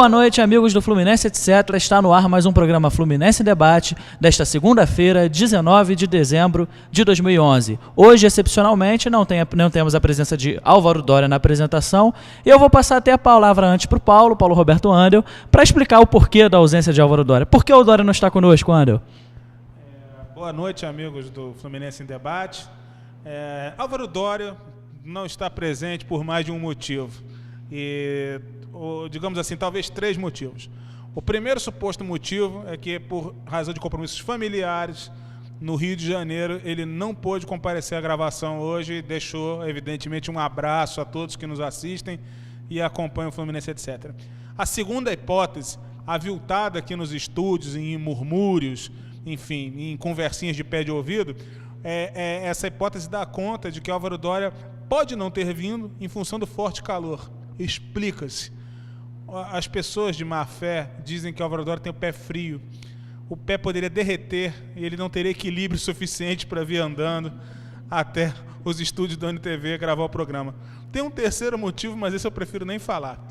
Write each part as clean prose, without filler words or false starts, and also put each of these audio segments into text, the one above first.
Boa noite, amigos do Fluminense, etc. Está no ar mais um programa Fluminense Debate, desta segunda-feira, 19 de dezembro de 2011. Hoje, excepcionalmente, não temos a presença de Álvaro Doria na apresentação, e eu vou passar até a palavra antes para o Paulo Roberto Andel, para explicar o porquê da ausência de Álvaro Doria. Por que o Doria não está conosco, Andel? Boa noite, amigos do Fluminense em Debate. Álvaro Doria não está presente por mais de um motivo. Digamos assim, talvez três motivos. O primeiro suposto motivo é que, por razão de compromissos familiares, no Rio de Janeiro, ele não pôde comparecer à gravação hoje e deixou, evidentemente, um abraço a todos que nos assistem e acompanham o Fluminense, etc. A segunda hipótese, aviltada aqui nos estúdios, em murmúrios, enfim, em conversinhas de pé de ouvido, essa hipótese dá conta de que Álvaro Doria pode não ter vindo em função do forte calor. Explica-se. As pessoas de má fé dizem que Álvaro Doria tem o pé frio. O pé poderia derreter e ele não teria equilíbrio suficiente para vir andando até os estúdios da UniTV gravar o programa. Tem um terceiro motivo, mas esse eu prefiro nem falar.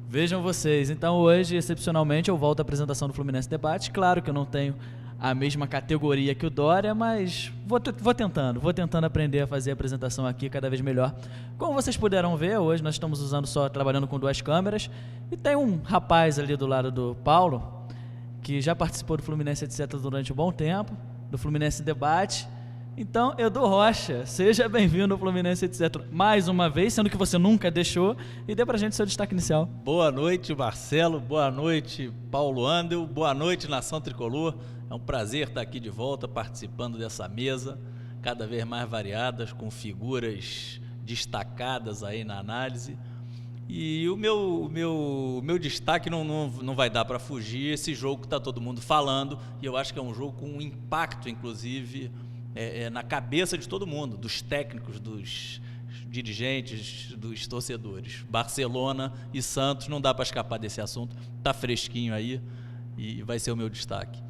Vejam vocês, então hoje, excepcionalmente, eu volto à apresentação do Fluminense Debate. Claro que eu não tenho a mesma categoria que o Doria, mas vou tentando aprender a fazer a apresentação aqui cada vez melhor. Como vocês puderam ver, hoje nós estamos trabalhando com duas câmeras, e tem um rapaz ali do lado do Paulo, que já participou do Fluminense, etc. durante um bom tempo, do Fluminense Debate. Então, Edu Rocha, seja bem-vindo ao Fluminense, etc. mais uma vez, sendo que você nunca deixou, e dê pra gente seu destaque inicial. Boa noite, Marcelo, boa noite, Paulo Andel, boa noite, Nação Tricolor. É um prazer estar aqui de volta, participando dessa mesa, cada vez mais variadas, com figuras destacadas aí na análise. E o meu destaque não vai dar para fugir, esse jogo que está todo mundo falando, e eu acho que é um jogo com um impacto, inclusive, na cabeça de todo mundo, dos técnicos, dos dirigentes, dos torcedores. Barcelona e Santos, não dá para escapar desse assunto, está fresquinho aí e vai ser o meu destaque.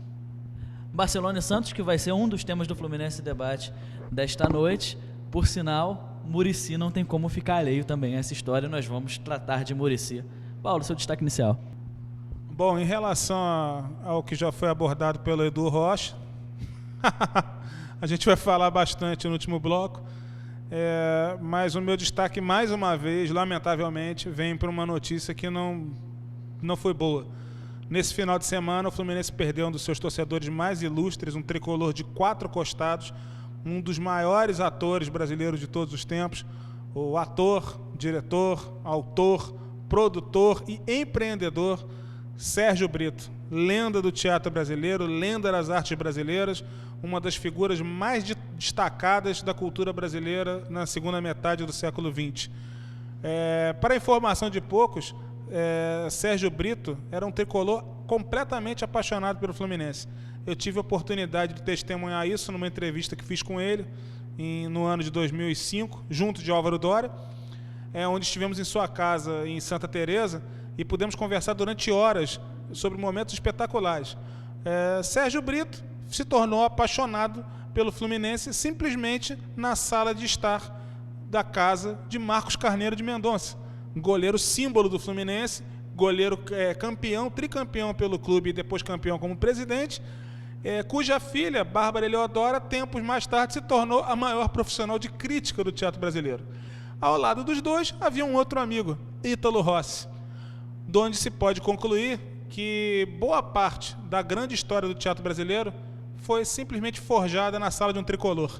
Barcelona e Santos, que vai ser um dos temas do Fluminense Debate desta noite. Por sinal, Muricy não tem como ficar alheio também a essa história, nós vamos tratar de Muricy. Paulo, seu destaque inicial. Bom, em relação ao que já foi abordado pelo Edu Rocha, a gente vai falar bastante no último bloco, mas o meu destaque, mais uma vez, lamentavelmente, vem para uma notícia que não foi boa. Nesse final de semana, o Fluminense perdeu um dos seus torcedores mais ilustres, um tricolor de 4 costados, um dos maiores atores brasileiros de todos os tempos, o ator, diretor, autor, produtor e empreendedor Sérgio Brito, lenda do teatro brasileiro, lenda das artes brasileiras, uma das figuras mais destacadas da cultura brasileira na segunda metade do século XX. Para a informação de poucos, Sérgio Brito era um tricolor completamente apaixonado pelo Fluminense. Eu tive a oportunidade de testemunhar isso numa entrevista que fiz com ele no ano de 2005, junto de Álvaro Doria, onde estivemos em sua casa em Santa Teresa e pudemos conversar durante horas sobre momentos espetaculares. Sérgio Brito se tornou apaixonado pelo Fluminense simplesmente na sala de estar da casa de Marcos Carneiro de Mendonça, goleiro símbolo do Fluminense, goleiro campeão, tricampeão pelo clube e depois campeão como presidente, cuja filha, Bárbara Eleodora, tempos mais tarde se tornou a maior profissional de crítica do teatro brasileiro. Ao lado dos dois havia um outro amigo, Ítalo Rossi, de onde se pode concluir que boa parte da grande história do teatro brasileiro foi simplesmente forjada na sala de um tricolor.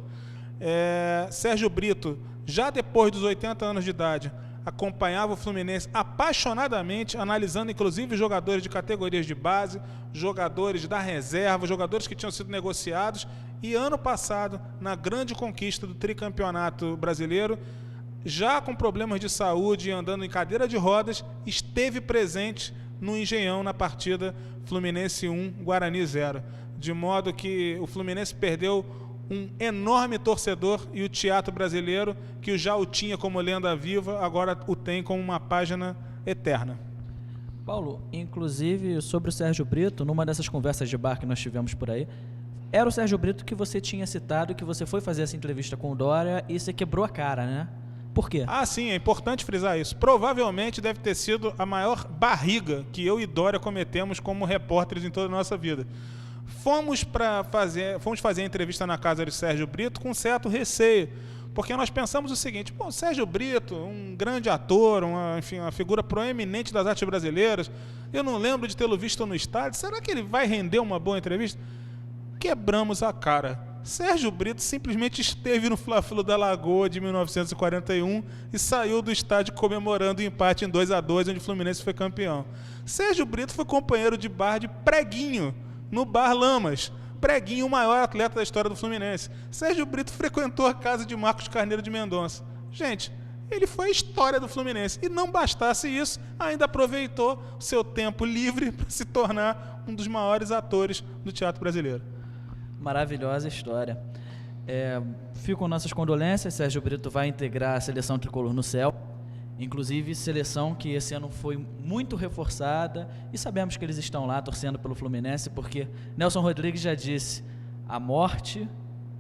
Sérgio Brito, já depois dos 80 anos de idade, acompanhava o Fluminense apaixonadamente, analisando inclusive jogadores de categorias de base, jogadores da reserva, jogadores que tinham sido negociados, e ano passado, na grande conquista do tricampeonato brasileiro, já com problemas de saúde e andando em cadeira de rodas, esteve presente no Engenhão na partida Fluminense 1, Guarani 0. De modo que o Fluminense perdeu um enorme torcedor, e o teatro brasileiro, que já o tinha como lenda viva, agora o tem como uma página eterna. Paulo, inclusive sobre o Sérgio Brito, numa dessas conversas de bar que nós tivemos por aí, era o Sérgio Brito que você tinha citado, que você foi fazer essa entrevista com o Doria e você quebrou a cara, né? Por quê? Ah, sim, é importante frisar isso. Provavelmente deve ter sido a maior barriga que eu e Dória cometemos como repórteres em toda a nossa vida. Fomos fazer a entrevista na casa de Sérgio Brito com certo receio, porque nós pensamos o seguinte: bom, Sérgio Brito, um grande ator, uma figura proeminente das artes brasileiras, eu não lembro de tê-lo visto no estádio, será que ele vai render uma boa entrevista? Quebramos a cara. Sérgio Brito simplesmente esteve no Fla-Flu da Lagoa de 1941 e saiu do estádio comemorando o empate em 2-2, onde o Fluminense foi campeão. Sérgio Brito foi companheiro de bar de Preguinho, no Bar Lamas. Preguinho, o maior atleta da história do Fluminense. Sérgio Brito frequentou a casa de Marcos Carneiro de Mendonça. Gente, ele foi a história do Fluminense. E não bastasse isso, ainda aproveitou o seu tempo livre para se tornar um dos maiores atores do teatro brasileiro. Maravilhosa história. Fico com nossas condolências. Sérgio Brito vai integrar a seleção tricolor no céu. Inclusive, seleção que esse ano foi muito reforçada, e sabemos que eles estão lá torcendo pelo Fluminense, porque Nelson Rodrigues já disse: a morte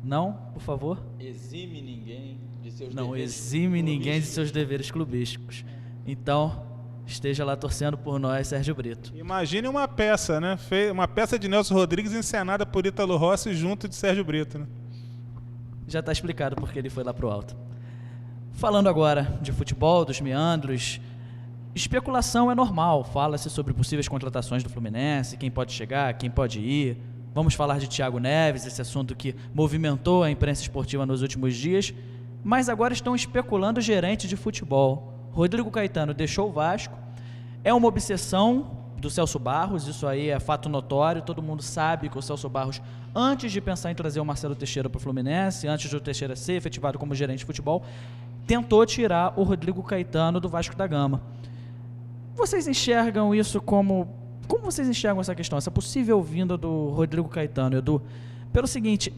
não, por favor, exime ninguém de seus não deveres exime ninguém de clubísticos. seus deveres clubísticos. Então, esteja lá torcendo por nós, Sérgio Brito. Imagine uma peça, né? Uma peça de Nelson Rodrigues encenada por Ítalo Rossi junto de Sérgio Brito, né? Já está explicado porque ele foi lá pro alto. Falando agora de futebol, dos meandros, especulação é normal. Fala-se sobre possíveis contratações do Fluminense, quem pode chegar, quem pode ir. Vamos falar de Thiago Neves, esse assunto que movimentou a imprensa esportiva nos últimos dias. Mas agora estão especulando o gerente de futebol. Rodrigo Caetano deixou o Vasco. É uma obsessão do Celso Barros, isso aí é fato notório. Todo mundo sabe que o Celso Barros, antes de pensar em trazer o Marcelo Teixeira para o Fluminense, antes de o Teixeira ser efetivado como gerente de futebol, tentou tirar o Rodrigo Caetano do Vasco da Gama. Vocês enxergam isso como vocês enxergam essa questão, essa possível vinda do Rodrigo Caetano, Edu? Pelo seguinte,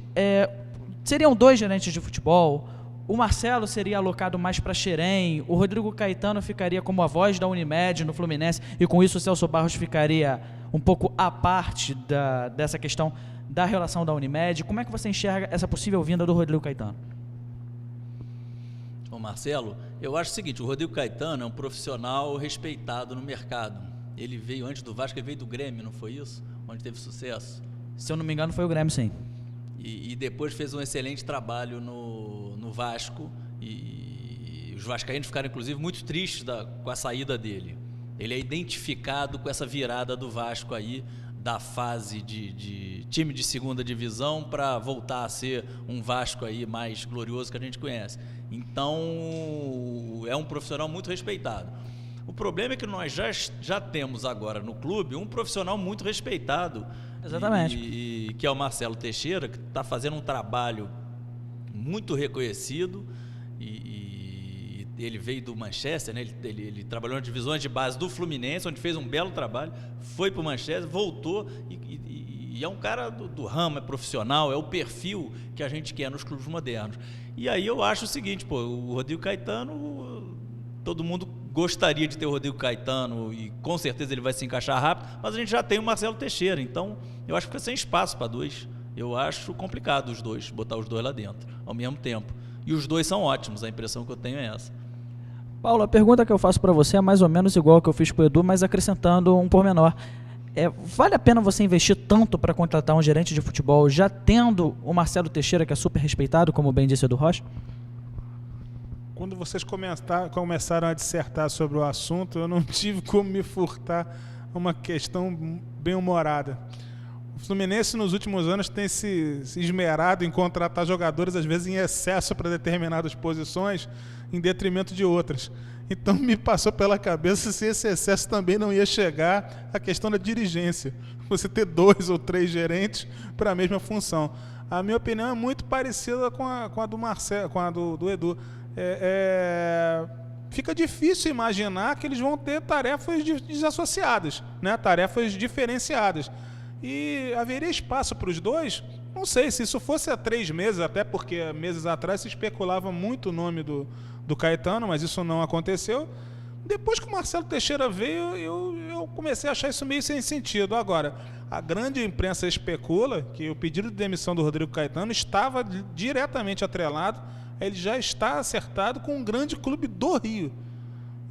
seriam 2 gerentes de futebol, o Marcelo seria alocado mais para Xerém, o Rodrigo Caetano ficaria como a voz da Unimed no Fluminense, e com isso o Celso Barros ficaria um pouco à parte dessa questão da relação da Unimed. Como é que você enxerga essa possível vinda do Rodrigo Caetano? Marcelo, eu acho o seguinte: o Rodrigo Caetano é um profissional respeitado no mercado. Ele veio antes do Vasco, ele veio do Grêmio, não foi isso? Onde teve sucesso. Se eu não me engano, foi o Grêmio, sim. E depois fez um excelente trabalho no Vasco, e os vascaínos ficaram, inclusive, muito tristes com a saída dele. Ele é identificado com essa virada do Vasco aí, da fase de time de segunda divisão para voltar a ser um Vasco aí mais glorioso que a gente conhece. Então, é um profissional muito respeitado. O problema é que nós já temos agora no clube um profissional muito respeitado. Exatamente. Que é o Marcelo Teixeira, que está fazendo um trabalho muito reconhecido. E ele veio do Manchester, né? Ele trabalhou nas divisões de base do Fluminense, onde fez um belo trabalho, foi para o Manchester, voltou e é um cara do ramo, é profissional, é o perfil que a gente quer nos clubes modernos. E aí eu acho o seguinte, o Rodrigo Caetano, todo mundo gostaria de ter o Rodrigo Caetano e com certeza ele vai se encaixar rápido, mas a gente já tem o Marcelo Teixeira, então eu acho que fica sem espaço para 2. Eu acho complicado os 2, botar os 2 lá dentro ao mesmo tempo. E os 2 são ótimos, a impressão que eu tenho é essa. Paulo, a pergunta que eu faço para você é mais ou menos igual que eu fiz com o Edu, mas acrescentando um pormenor. Vale a pena você investir tanto para contratar um gerente de futebol, já tendo o Marcelo Teixeira, que é super respeitado, como bem disse o Edu Rocha? Quando vocês começaram a dissertar sobre o assunto, eu não tive como me furtar uma questão bem-humorada. O Fluminense, nos últimos anos, tem se esmerado em contratar jogadores, às vezes, em excesso para determinadas posições, em detrimento de outras. Então, me passou pela cabeça se esse excesso também não ia chegar à questão da dirigência. Você ter 2 ou 3 gerentes para a mesma função. A minha opinião é muito parecida com a do Marcelo, com a do Edu. Fica difícil imaginar que eles vão ter tarefas desassociadas, né? Tarefas diferenciadas. E haveria espaço para os 2? Não sei, se isso fosse há 3 meses, até porque meses atrás se especulava muito o nome do Caetano, mas isso não aconteceu. Depois que o Marcelo Teixeira veio, eu comecei a achar isso meio sem sentido. Agora, a grande imprensa especula que o pedido de demissão do Rodrigo Caetano estava diretamente atrelado ele já está acertado com um grande clube do Rio.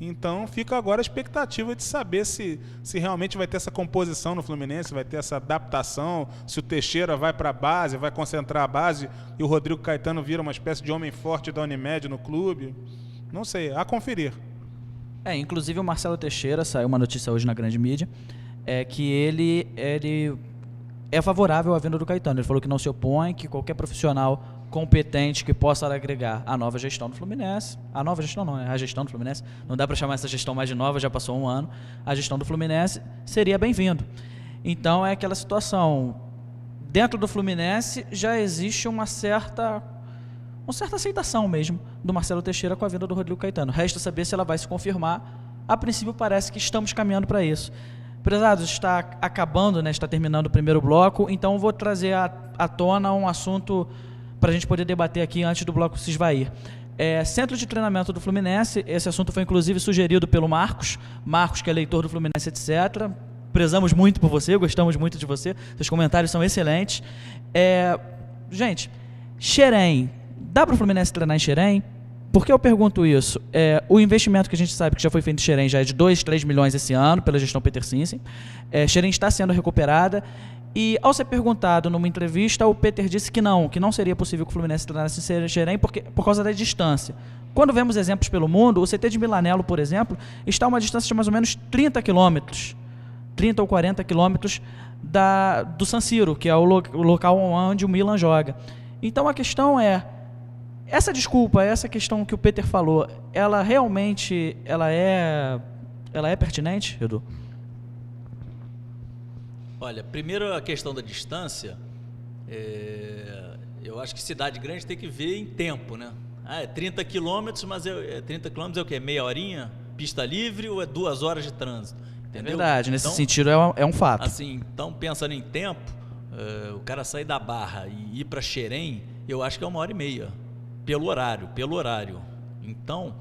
Então fica agora a expectativa de saber se realmente vai ter essa composição no Fluminense, vai ter essa adaptação, se o Teixeira vai para a base, vai concentrar a base e o Rodrigo Caetano vira uma espécie de homem forte da Unimed no clube. Não sei, a conferir. Inclusive o Marcelo Teixeira, saiu uma notícia hoje na grande mídia, que ele é favorável à vinda do Caetano. Ele falou que não se opõe, que qualquer profissional competente que possa agregar a nova gestão do Fluminense, a nova gestão não, né? A gestão do Fluminense, não dá para chamar essa gestão mais de nova, já passou um ano, a gestão do Fluminense seria bem-vindo. Então é aquela situação, dentro do Fluminense já existe uma certa aceitação mesmo do Marcelo Teixeira com a vinda do Rodrigo Caetano. Resta saber se ela vai se confirmar. A princípio parece que estamos caminhando para isso. Prezados, está acabando, né? Está terminando o primeiro bloco, então vou trazer à tona um assunto para a gente poder debater aqui antes do bloco se esvair. Centro de treinamento do Fluminense, esse assunto foi inclusive sugerido pelo Marcos, que é leitor do Fluminense, etc. Prezamos muito por você, gostamos muito de você, seus comentários são excelentes. Gente, Xerém, dá para o Fluminense treinar em Xerém? Por que eu pergunto isso? O investimento que a gente sabe que já foi feito em Xerém já é de 2, 3 milhões esse ano, pela gestão Peter Sinsen. Xerém está sendo recuperada. E, ao ser perguntado numa entrevista, o Peter disse que não seria possível que o Fluminense treinasse em Xerém por causa da distância. Quando vemos exemplos pelo mundo, o CT de Milanello, por exemplo, está a uma distância de mais ou menos 30 quilômetros, 30 ou 40 quilômetros do San Siro, que é o local onde o Milan joga. Então, a questão essa desculpa, essa questão que o Peter falou, ela realmente é pertinente, Edu? Olha, primeiro a questão da distância, eu acho que cidade grande tem que ver em tempo, né? 30 quilômetros, mas 30 quilômetros é o quê? Meia horinha? Pista livre ou 2 horas de trânsito? Entendeu? É verdade, nesse então, sentido é um fato. Assim, então, pensando em tempo, o cara sair da Barra e ir para Xerém, eu acho que é 1h30, pelo horário. Então,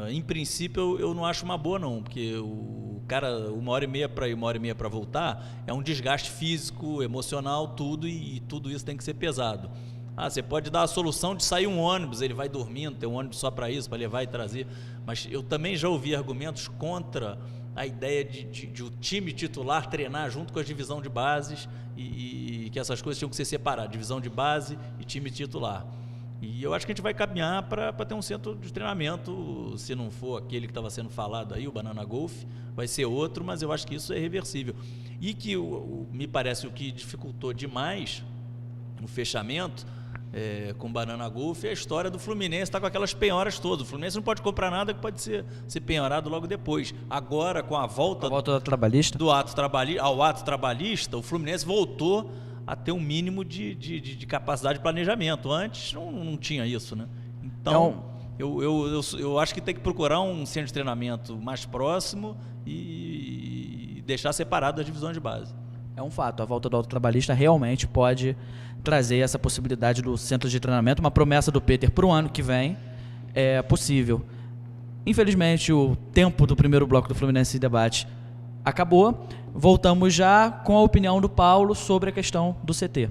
em princípio, eu não acho uma boa não, porque o cara, 1h30 para ir, 1h30 para voltar, é um desgaste físico, emocional, tudo, e tudo isso tem que ser pesado. Você pode dar a solução de sair um ônibus, ele vai dormindo, tem um ônibus só para isso, para levar e trazer, mas eu também já ouvi argumentos contra a ideia de o time titular treinar junto com a divisão de bases e que essas coisas tinham que ser separadas, divisão de base e time titular. E eu acho que a gente vai caminhar para ter um centro de treinamento, se não for aquele que estava sendo falado aí, o Banana Golf, vai ser outro, mas eu acho que isso é reversível. E que me parece o que dificultou demais no fechamento com o Banana Golf é a história do Fluminense, está com aquelas penhoras todas. O Fluminense não pode comprar nada que pode ser penhorado logo depois. Agora, com a volta do trabalhista, ao ato trabalhista, o Fluminense voltou a ter um mínimo de capacidade de planejamento. Antes não tinha isso, né? Então, eu acho que tem que procurar um centro de treinamento mais próximo e deixar separado das divisões de base. É um fato, a volta do autotrabalhista realmente pode trazer essa possibilidade do centro de treinamento, uma promessa do Peter para o ano que vem, é possível. Infelizmente, o tempo do primeiro bloco do Fluminense Debate acabou. Voltamos já com a opinião do Paulo sobre a questão do CT.